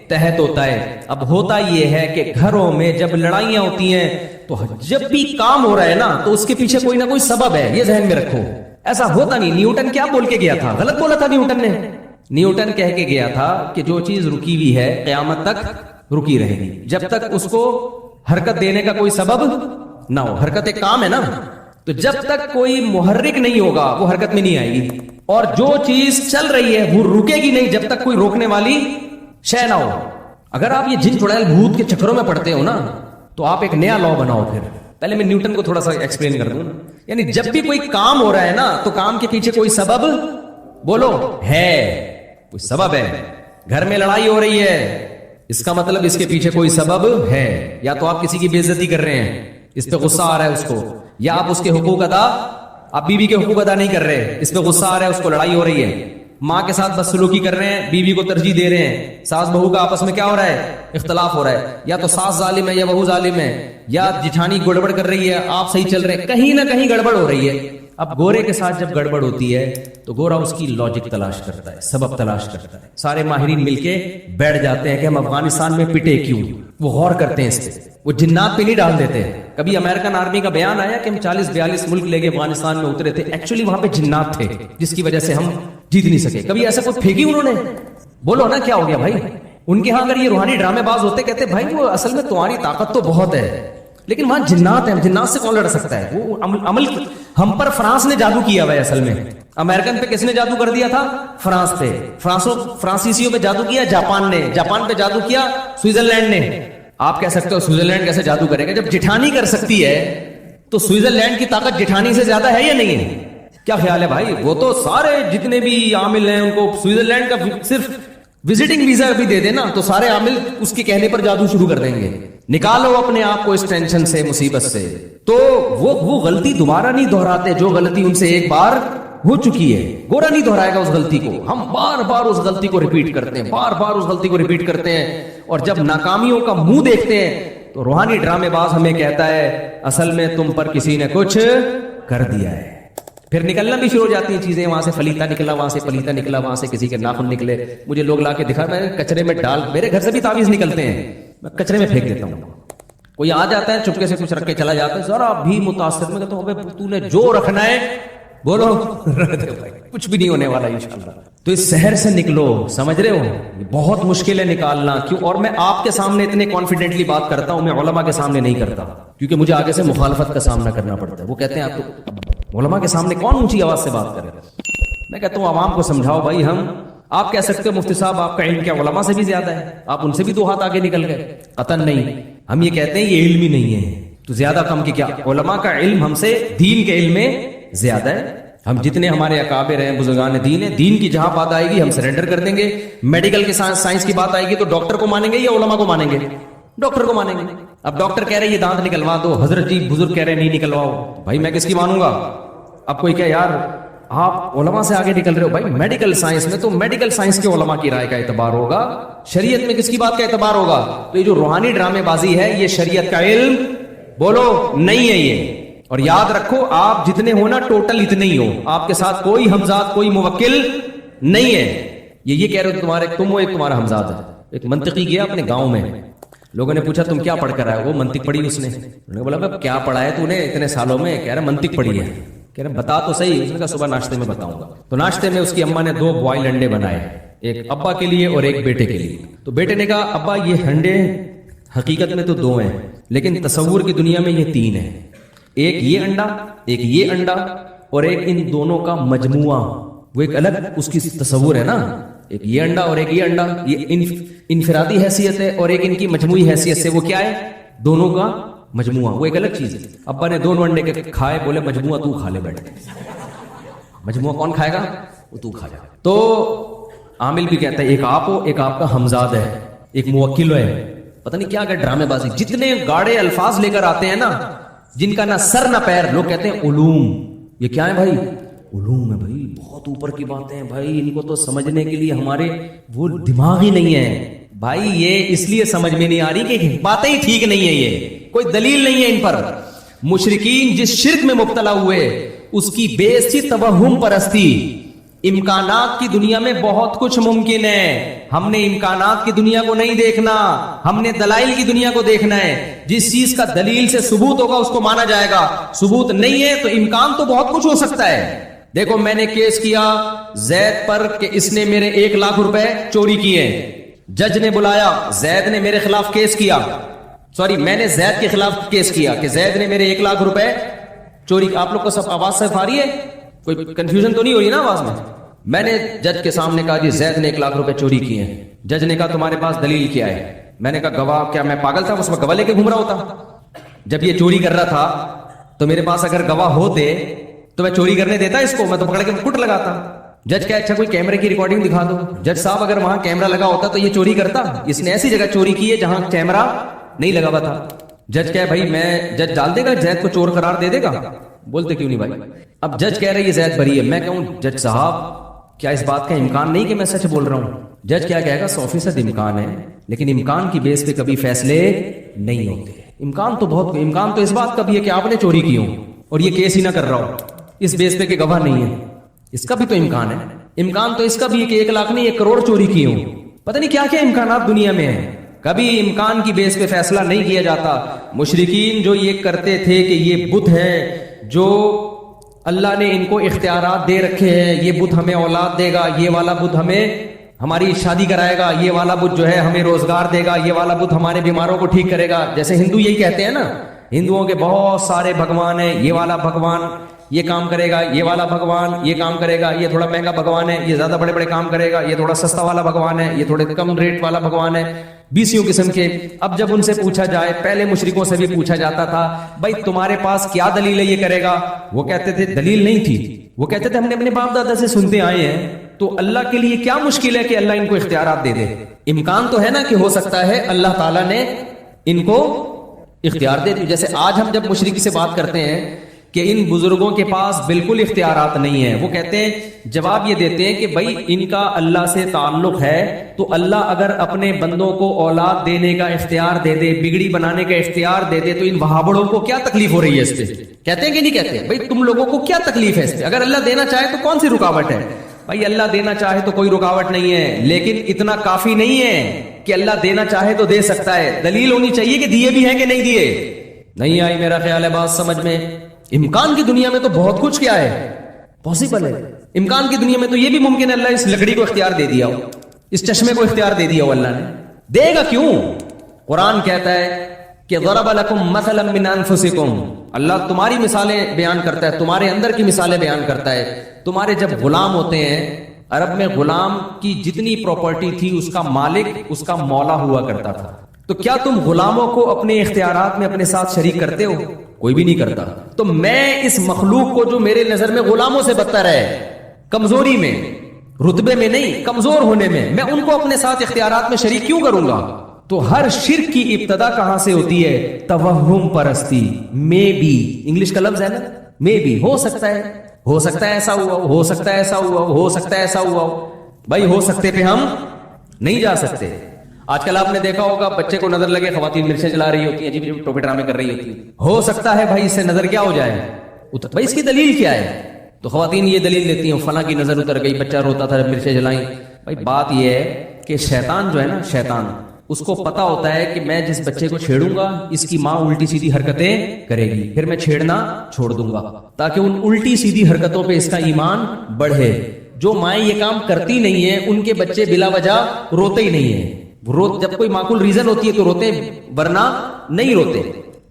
تحت ہوتا ہے. اب ہوتا یہ ہے کہ گھروں میں جب لڑائیاں ہوتی ہیں تو جب بھی کام ہو رہا ہے نا تو اس کے پیچھے کوئی نہ کوئی سبب ہے, یہ ذہن میں رکھو. ایسا ہوتا نہیں. نیوٹن کیا بول کے گیا تھا؟ غلط بولا تھا نیوٹن نے. نیوٹن کہہ کے گیا تھا کہ جو چیز رکی ہوئی ہے قیامت تک رکی رہے گی جب تک اس کو حرکت دینے کا کوئی سبب نہ ہو. حرکت ایک کام ہے نا, تو جب تک کوئی محرک نہیں ہوگا وہ حرکت میں نہیں آئے گی. اور جو چیز چل رہی ہے وہ رکے گی نہیں جب تک کوئی روکنے والی شے نہ ہو. اگر آپ یہ جن چڑیل بھوت کے چکروں میں پڑتے ہو نا تو آپ ایک نیا لا بناؤ. پھر پہلے میں نیوٹن کو تھوڑا سا ایکسپلین کر دوں. یعنی جب بھی کوئی کام ہو رہا ہے نا تو کام کے پیچھے کوئی سبب بولو ہے, کوئی سبب ہے. گھر میں لڑائی ہو رہی ہے, اس کا مطلب اس کے پیچھے کوئی سبب ہے. یا تو آپ کسی کی بے عزتی کر رہے ہیں, اس پہ غصہ آ رہا ہے اس کو, یا آپ اس کے حقوق ادا, آپ بیوی کے حقوق ادا نہیں کر رہے, اس پہ غصہ آ رہا ہے اس کو, لڑائی ہو رہی ہے. ماں کے ساتھ بدسلوکی کر رہے ہیں, بیوی کو ترجیح دے رہے ہیں, ساس بہو کا آپس میں کیا ہو رہا ہے, اختلاف ہو رہا ہے. یا تو ساس ظالم ہے یا بہو ظالم ہے, یا جٹھانی گڑبڑ کر رہی ہے, آپ صحیح چل رہے ہیں, کہیں نہ کہیں گڑبڑ ہو رہی ہے. اب گورے کے ساتھ جب گڑبڑ ہوتی ہے تو گورا اس کی لاجک تلاش کرتا ہے, سبب تلاش کرتا ہے. سارے ماہرین مل کے بیٹھ جاتے ہیں کہ ہم افغانستان میں پٹے کیوں, وہ غور کرتے ہیں اس پہ, وہ جنات پہ نہیں ڈال دیتے. کبھی امریکن آرمی کا بیان آیا کہ ہم 40-42 ملک لے کے افغانستان میں اترے تھے, ایکچولی وہاں پہ جنات تھے جس کی وجہ سے ہم جیت نہیں سکے. کبھی ایسا کچھ پھینکی انہوں نے؟ بولو نا کیا ہو گیا بھائی. ان کے ہاں اگر یہ روحانی ڈرامے باز ہوتے کہتے بھائی وہ اصل میں تمہاری طاقت تو بہت ہے لیکن وہاں جنات ہیں, جنات سے کون لڑ سکتا ہے. وہ عمل ہم پر فرانس نے جادو کیا ہوا ہے. اصل میں امریکن پہ کس نے جادو کر دیا تھا؟ فرانس پہ. فرانسیسیوں پہ جادو کیا جاپان نے, جاپان پہ جادو کیا سوئٹزرلینڈ نے. آپ کہہ سکتے ہو سوئٹزرلینڈ کیسے جادو کرے گا؟ جب جٹھانی کر سکتی ہے تو سوئٹزرلینڈ کی طاقت جٹھانی سے زیادہ ہے یا نہیں ہے؟ کیا خیال ہے بھائی؟ وہ تو سارے جتنے بھی عامل ہیں ان کو سوئٹزرلینڈ کا صرف وزٹنگ ویزا بھی دے دینا تو سارے عامل اس کے کہنے پر جادو شروع کر دیں گے. نکالو اپنے آپ کو اس ٹینشن سے, مصیبت سے. تو وہ غلطی دوبارہ نہیں دہراتے جو غلطی ان سے ایک بار ہو چکی ہے. گورا نہیں دہرائے گا اس غلطی کو. ہم بار بار اس غلطی کو ریپیٹ کرتے ہیں, بار بار اس غلطی کو ریپیٹ کرتے ہیں, اور جب ناکامیوں کا منہ دیکھتے ہیں تو روحانی ڈرامے باز ہمیں کہتا ہے اصل میں تم پر کسی نے کچھ کر دیا ہے. پھر نکلنا بھی شروع ہو جاتی ہیں چیزیں, وہاں سے فلیتا نکلا, وہاں سے پلیتا نکلا, وہاں سے کسی کے ناخن نکلے. مجھے لوگ لا کے دکھا, میں کچرے میں ڈال, میرے گھر سے بھی تعویذ نکلتے ہیں, میں کچرے میں پھینک دیتا ہوں. کوئی آ جاتا ہے چپکے سے کچھ رکھ کے چلا جاتا ہے, ذرا بھی متاثر, میں کہتا ہوں تو نے جو رکھنا ہے بولو, کچھ بھی نہیں ہونے والا انشاءاللہ. تو اس شہر سے نکلو, سمجھ رہے ہو, یہ بہت مشکل ہے نکالنا. کیوں؟ اور میں آپ کے سامنے اتنے کانفیڈنٹلی بات کرتا ہوں, میں علماء کے سامنے نہیں کرتا, کیونکہ مجھے آگے سے مخالفت کا سامنا کرنا پڑتا ہے. وہ کہتے ہیں آپ تو علماء کے سامنے کون اونچی آواز سے بات کرے. میں کہتا ہوں عوام کو سمجھاؤ بھائی. آپ کہہ سکتے ہو مفتی صاحب آپ کا علم کیا علماء سے بھی زیادہ ہے, آپ ان سے بھی 2 ہاتھ آگے نکل گئے. قطعاً نہیں. ہم یہ کہتے ہیں یہ علم ہی نہیں ہے تو زیادہ کم کی کیا. علماء کا علم ہم سے دین کے علم میں زیادہ ہے. ہم جتنے ہمارے اکابر ہیں, بزرگان دین ہیں, دین کی جہاں بات آئے گی ہم سرنڈر کر دیں گے. میڈیکل کی سائنس کی بات آئے گی تو ڈاکٹر کو مانیں گے یا علماء کو مانیں گے؟ ڈاکٹر کو مانیں گے. اب ڈاکٹر کہہ رہے یہ دانت نکلوا دو, حضرت جی بزرگ کہہ رہے نہیں نکلواؤ, بھائی میں کس کی مانوں گا؟ اب کوئی کہ یار آپ علماء سے آگے نکل رہے ہو. بھائی میڈیکل سائنس میں تو میڈیکل سائنس کے علماء کی رائے کا اعتبار ہوگا, شریعت میں کس کی بات کا اعتبار ہوگا؟ تو یہ جو روحانی ڈرامے بازی ہے یہ شریعت کا علم بولو نہیں ہے یہ. اور یاد رکھو آپ جتنے ہو نا ٹوٹل اتنے ہی ہو, آپ کے ساتھ کوئی ہمزاد کوئی موکل نہیں ہے. یہ کہہ رہے ہو تم ہو ایک تمہارا ہمزاد ہے. ایک منطقی گیا اپنے گاؤں میں, لوگوں نے پوچھا تم کیا پڑھ کر آئے؟ وہ منطق پڑھی اس نے. انہوں نے بولا بھائی کیا پڑھا ہے تو نے اتنے سالوں میں؟ کہہ رہا منطق پڑھی ہے. کہہ رہا بتا تو صحیح. اس نے کہا صبح ناشتے میں بتاؤں گا. تو ناشتے میں اس کی اماں نے 2 بوائل انڈے بنائے, ایک ابا کے لیے اور ایک بیٹے کے لیے. تو بیٹے نے کہا ابا یہ انڈے حقیقت میں تو 2 ہیں لیکن تصور کی دنیا میں یہ 3 ہیں. ایک یہ انڈا, ایک یہ انڈا, اور ایک ان دونوں کا مجموعہ. وہ ایک الگ اس کی تصور ہے نا, ایک یہ انڈا اور ایک یہ انڈا, یہ انفرادی حیثیت ہے, اور ایک ان کی مجموعی حیثیت سے وہ کیا ہے؟ دونوں کا مجموعہ. وہ ایک الگ چیز ہے. ابا نے 2 انڈے کے کھائے, بولے مجموعہ تو کھا لے بیٹھ. مجموعہ کون کھائے گا؟ وہ تو کھا جائے. تو عامل بھی کہتا ہے ایک آپ ہو, ایک آپ کا ہمزاد ہے, ایک موکل ہے. پتہ نہیں کیا کہ ڈرامے بازی, جتنے گاڑے الفاظ لے کر آتے ہیں نا جن کا نہ سر نہ پیر. لوگ کہتے ہیں علوم. یہ کیا ہے بھائی؟ علوم ہے بھائی, بہت اوپر کی باتیں ہیں بھائی, ان کو تو سمجھنے کے لیے ہمارے وہ دماغ ہی نہیں ہے بھائی. یہ اس لیے سمجھ میں نہیں آ رہی کہ باتیں ہی ٹھیک نہیں ہے, یہ کوئی دلیل نہیں ہے ان پر. مشرکین جس شرک میں مبتلا ہوئے اس کی بیس تھی توہم پرستی. امکانات کی دنیا میں بہت کچھ ممکن ہے. ہم نے امکانات کی دنیا کو نہیں دیکھنا, ہم نے دلائل کی دنیا کو دیکھنا ہے. جس چیز کا دلیل سے ثبوت ہوگا اس کو مانا جائے گا, ثبوت نہیں ہے تو امکان تو بہت کچھ ہو سکتا ہے. دیکھو میں نے کیس کیا زید پر کہ اس نے میرے 1,00,000 روپے چوری کیے. جج نے بلایا, زید نے میرے خلاف کیس کیا, میں نے زید کے خلاف کیس کیا کہ زید نے میرے 1,00,000 روپے چوری. آپ لوگ کو سب آواز صحیح آ رہی ہے؟ کوئی کنفیوژن تو نہیں ہو رہی نا آواز میں؟ میں نے جج کے سامنے کہا جی زید نے 1,00,000 روپے چوری کیے ہیں. جج نے کہا تمہارے پاس دلیل کیا ہے؟ میں نے کہا گواہ. کیا میں پاگل تھا اس میں گواہ لے کے گھوم رہا ہوتا؟ جب یہ چوری کر رہا تھا تو میرے پاس اگر گواہ ہوتے تو میں چوری کرنے دیتا اس کو, میں تو پکڑ کے کٹ لگاتا. جج کہا اچھا کوئی کیمرے کی ریکارڈنگ دکھا دو. جج صاحب اگر وہاں کیمرہ لگا ہوتا تو یہ چوری کرتا؟ اس نے ایسی جگہ چوری کی ہے جہاں کیمرہ نہیں لگا ہوا تھا. جج کہہ بھائی میں, جج ڈال دے گا زید کو چور قرار دے دے گا؟ بولتے کیوں نہیں بھائی. اب جج کہہ رہی ہے زید بری ہے. میں کہوں جج صاحب کیا اس بات کا امکان نہیں کہ میں سچ بول رہا ہوں؟ جج کیا کہے گا 100% امکان ہے, لیکن امکان کی بیس پہ کبھی فیصلے نہیں ہوتے. امکان تو اس بات کا بھی ہے کہ آپ نے چوری کی ہو اور یہ کیس ہی نہ کر رہا ہو, اس بیس پہ کہ گواہ نہیں ہے, اس کا بھی تو امکان ہے. امکان تو اس کا بھی ہے کہ 1,00,000 نہیں 1 کروڑ چوری کی ہوں. پتہ نہیں کیا کیا امکانات دنیا میں ہیں. کبھی امکان کی بیس پہ فیصلہ نہیں کیا جاتا. مشرکین جو یہ کرتے تھے کہ یہ بت ہے جو اللہ نے ان کو اختیارات دے رکھے ہیں, یہ بت ہمیں اولاد دے گا, یہ والا بت ہمیں ہماری شادی کرائے گا, یہ والا بت جو ہے ہمیں روزگار دے گا, یہ والا بت ہمارے بیماروں کو ٹھیک کرے گا. جیسے ہندو یہی کہتے ہیں نا, ہندوؤں کے بہت سارے بھگوان ہیں. یہ والا بھگوان یہ کام کرے گا, یہ والا بھگوان یہ کام کرے گا, یہ تھوڑا مہنگا بھگوان ہے, یہ زیادہ بڑے بڑے کام کرے گا, یہ تھوڑا سستا والا بھگوان ہے, یہ تھوڑے کم ریٹ والا بھگوان ہے. 20 قسم کے. اب جب ان سے پوچھا جائے, پہلے مشرکوں سے بھی پوچھا جاتا تھا بھائی تمہارے پاس کیا دلیل ہے یہ کرے گا؟ وہ کہتے تھے دلیل نہیں تھی, وہ کہتے تھے ہم نے اپنے باپ دادا سے سنتے آئے ہیں. تو اللہ کے لیے کیا مشکل ہے کہ اللہ ان کو اختیارات دے دے؟ امکان تو ہے نا کہ ہو سکتا ہے اللہ تعالیٰ نے ان کو اختیار دے دی. جیسے آج ہم جب مشرک سے بات کرتے ہیں کہ ان بزرگوں کے پاس بالکل اختیارات نہیں ہیں, وہ کہتے ہیں, جواب یہ دیتے ہیں کہ بھائی ان کا اللہ سے تعلق ہے تو اللہ اگر اپنے بندوں کو اولاد دینے کا اختیار دے دے, بگڑی بنانے کا اختیار دے دے, تو ان وہابڑوں کو کیا تکلیف ہو رہی ہے اس پہ؟ کہتے ہیں کہ نہیں کہتے؟ بھائی تم لوگوں کو کیا تکلیف ہے اس پہ؟ اگر اللہ دینا چاہے تو کون سی رکاوٹ ہے؟ بھائی اللہ دینا چاہے تو کوئی رکاوٹ نہیں ہے, لیکن اتنا کافی نہیں ہے کہ اللہ دینا چاہے تو دے سکتا ہے. دلیل ہونی چاہیے کہ دیے بھی ہیں کہ نہیں دیے. نہیں آئی میرا خیال ہے بات سمجھ میں. امکان کی دنیا میں تو بہت کچھ کیا ہے پاسبل ہے. امکان کی دنیا میں تو یہ بھی ممکن ہے اللہ اس لکڑی کو اختیار دے دیا ہو, اس چشمے کو اختیار دے دیا ہو. اللہ نے دے گا کیوں؟ قرآن کہتا ہے کہ ضرب لکم مثلا من انفسکم, اللہ تمہاری مثالیں بیان کرتا ہے, تمہارے اندر کی مثالیں بیان کرتا ہے. تمہارے جب غلام ہوتے ہیں, عرب میں غلام کی جتنی پراپرٹی تھی اس کا مالک اس کا مولا ہوا کرتا تھا. تو کیا تم غلاموں کو اپنے اختیارات میں اپنے ساتھ شریک کرتے ہو؟ کوئی بھی نہیں کرتا. تو میں اس مخلوق کو جو میرے نظر میں غلاموں سے بدتر ہے, کمزوری میں, رتبے میں نہیں, کمزور ہونے میں, میں ان کو اپنے ساتھ اختیارات میں شریک کیوں کروں گا؟ تو ہر شرک کی ابتدا کہاں سے ہوتی ہے؟ توہم پرستی. مے بی, انگلش کا لفظ ہے نا, مے بی, ہو سکتا ہے, ہو سکتا ہے ایسا ہوا, ہو سکتا ہے ایسا ہوا, ہو سکتا ہے ایسا ہوا. بھائی ہو سکتے پہ ہم نہیں جا سکتے. آج کل آپ نے دیکھا ہوگا بچے کو نظر لگے خواتین مرچیں جلا رہی ہوتی ہیں, عجیب عجیب ٹوپے ڈرامے کر رہی ہوتی ہیں. ہو سکتا ہے بھائی اس سے نظر کیا ہو جائے, بھائی اس کی دلیل کیا ہے؟ تو خواتین یہ دلیل دیتی ہیں فلاں کی نظر اتر گئی, بچہ روتا تھا مرچیں جلائیں. بھائی بات یہ ہے کہ شیطان جو ہے نا, شیطان اس کو پتا ہوتا ہے کہ میں جس بچے کو چھیڑوں گا اس کی ماں الٹی سیدھی حرکتیں کرے گی, پھر میں چھیڑنا چھوڑ دوں گا تاکہ ان الٹی سیدھی حرکتوں پہ اس کا ایمان بڑھے. جو مائیں یہ کام کرتی نہیں ہیں ان کے بچے بلا وجہ روتے ہی نہیں ہیں. جب کوئی معقول ریزن ہوتی ہے تو روتے, ورنہ نہیں روتے.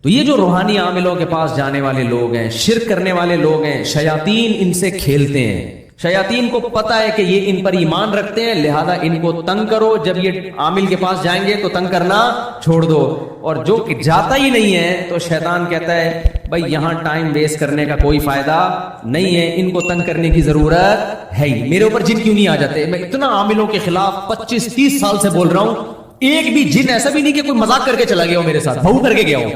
تو یہ جو روحانی عاملوں کے پاس جانے والے لوگ ہیں, شرک کرنے والے لوگ ہیں, شیاطین ان سے کھیلتے ہیں. شیاطین کو پتا ہے کہ یہ ان پر ایمان رکھتے ہیں, لہذا ان کو تنگ کرو. جب یہ عامل کے پاس جائیں گے تو تنگ کرنا چھوڑ دو, اور جو کہ جاتا ہی نہیں ہے تو شیطان کہتا ہے بھائی یہاں ٹائم ویسٹ کرنے کا کوئی فائدہ نہیں ہے, ان کو تنگ کرنے کی ضرورت ہے ہی. میرے اوپر جن کیوں نہیں آ جاتے؟ میں اتنا عاملوں کے خلاف 25-30 سال سے بول رہا ہوں, ایک بھی جن ایسا بھی نہیں کہ کوئی مذاق کر کے چلا گیا ہو میرے ساتھ, بہو کر کے گیا ہوں.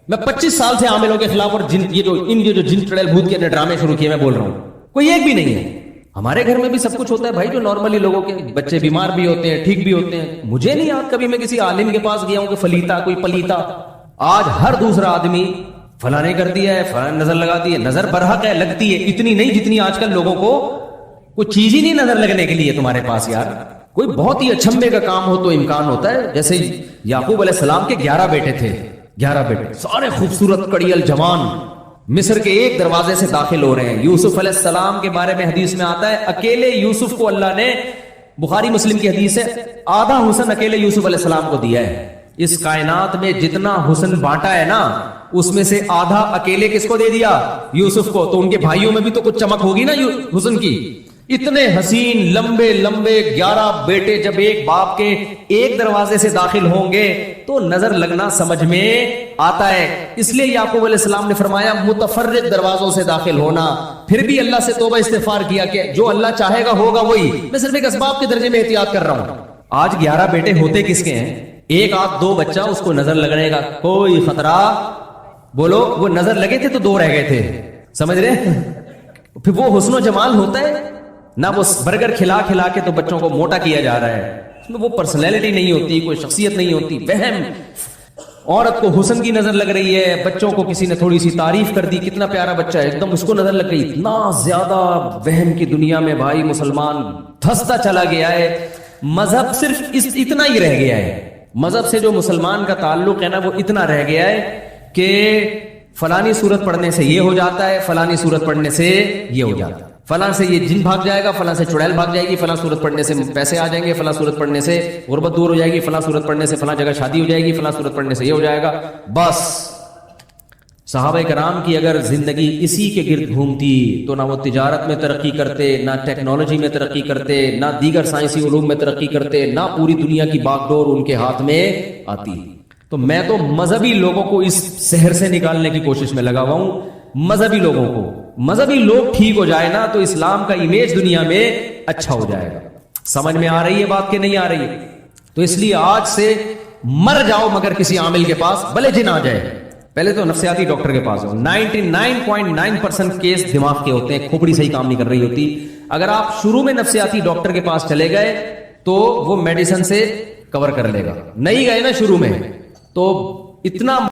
میں 25 سال سے عاملوں کے خلاف, اور جن یہ جو جن چڑیل بھوت کے ڈرامے شروع کیے میں بول رہا ہوں, کوئی ایک بھی نہیں ہے. ہمارے گھر میں بھی سب کچھ ہوتا ہے بھائی, جو نارملی لوگوں کے بچے بیمار بھی ہوتے ہیں, ٹھیک بھی ہوتے ہیں. مجھے نہیں یاد کبھی میں کسی عالم کے پاس گیا ہوں کہ فلیتا کوئی پلیتا. آج ہر دوسرا آدمی فلاں نے کر دیا ہے, فلاں نظر لگا دی ہے. نظر برحق ہے, لگتی ہے, اتنی نہیں جتنی آج کل لوگوں کو کوئی چیز ہی نہیں نظر لگنے کے لیے تمہارے پاس یار. کوئی بہت ہی اچھمبے کا کام ہو تو امکان ہوتا ہے. جیسے یعقوب علیہ السلام کے 11 بیٹے تھے, 11 بیٹے سارے خوبصورت کڑیل جوان, مصر کے ایک دروازے سے داخل ہو رہے ہیں. یوسف علیہ السلام کے بارے میں حدیث میں آتا ہے اکیلے یوسف کو اللہ نے, بخاری مسلم کی حدیث ہے, آدھا حسن اکیلے یوسف علیہ السلام کو دیا ہے. اس کائنات میں جتنا حسن بانٹا ہے نا, اس میں سے آدھا اکیلے کس کو دے دیا؟ یوسف کو. تو ان کے بھائیوں میں بھی تو کچھ چمک ہوگی نا حسن کی. اتنے حسین لمبے لمبے 11 بیٹے جب ایک باپ کے ایک دروازے سے داخل ہوں گے تو نظر لگنا سمجھ میں آتا ہے. اس لیے یعقوب علیہ السلام نے فرمایا متفرق دروازوں سے داخل ہونا. پھر بھی اللہ سے توبہ استغفار کیا کہ جو اللہ چاہے گا ہوگا وہی. میں صرف ایک اسباب کے درجے میں احتیاط کر رہا ہوں. آج 11 بیٹے ہوتے کس کے ہیں؟ ایک آدھ 2 بچہ اس کو نظر لگنے کا کوئی خطرہ, بولو وہ نظر لگے تھے تو 2 رہ گئے تھے, سمجھ رہے؟ پھر وہ حسن و جمال ہوتا ہے نہ, وہ برگر کھلا کھلا کے تو بچوں کو موٹا کیا جا رہا ہے. اس میں وہ پرسنالٹی نہیں ہوتی, کوئی شخصیت نہیں ہوتی. وہم, عورت کو حسن کی نظر لگ رہی ہے, بچوں کو کسی نے تھوڑی سی تعریف کر دی, کتنا پیارا بچہ ہے, ایک دم اس کو نظر لگ گئی. اتنا زیادہ وہم کی دنیا میں بھائی مسلمان دھستا چلا گیا ہے. مذہب صرف اتنا ہی رہ گیا ہے. مذہب سے جو مسلمان کا تعلق ہے نا وہ اتنا رہ گیا ہے کہ فلانی صورت پڑھنے سے یہ ہو جاتا ہے, فلانی صورت پڑھنے سے یہ ہو جاتا ہے, فلاں سے یہ جن بھاگ جائے گا, فلاں سے چڑیل بھاگ جائے گی, فلاں صورت پڑھنے سے پیسے آ جائیں گے, فلاں صورت پڑھنے سے غربت دور ہو جائے گی, فلاں صورت پڑھنے سے فلاں جگہ شادی ہو جائے گی, فلاں صورت پڑھنے سے یہ ہو جائے گا. بس صحابہ کرام کی اگر زندگی اسی کے گرد گھومتی تو نہ وہ تجارت میں ترقی کرتے, نہ ٹیکنالوجی میں ترقی کرتے, نہ دیگر سائنسی علوم میں ترقی کرتے, نہ پوری دنیا کی باغ ڈور ان کے ہاتھ میں آتی. تو میں تو مذہبی لوگوں کو اس شہر سے نکالنے کی کوشش میں لگا ہوا ہوں. مذہبی لوگوں کو, مذہبی لوگ ٹھیک ہو جائے نا تو اسلام کا امیج دنیا میں اچھا ہو جائے گا. سمجھ میں آ رہی ہے بات کہ نہیں آ رہی ہے؟ تو اس لیے آج سے مر جاؤ مگر کسی عامل کے پاس, بھلے جن آ جائے, پہلے تو نفسیاتی ڈاکٹر کے پاس ہو. 99.9% کیس دماغ کے ہوتے ہیں, کھوپڑی صحیح کام نہیں کر رہی ہوتی. اگر آپ شروع میں نفسیاتی ڈاکٹر کے پاس چلے گئے تو وہ میڈیسن سے کور کر لے گا. نہیں گئے نا شروع میں تو اتنا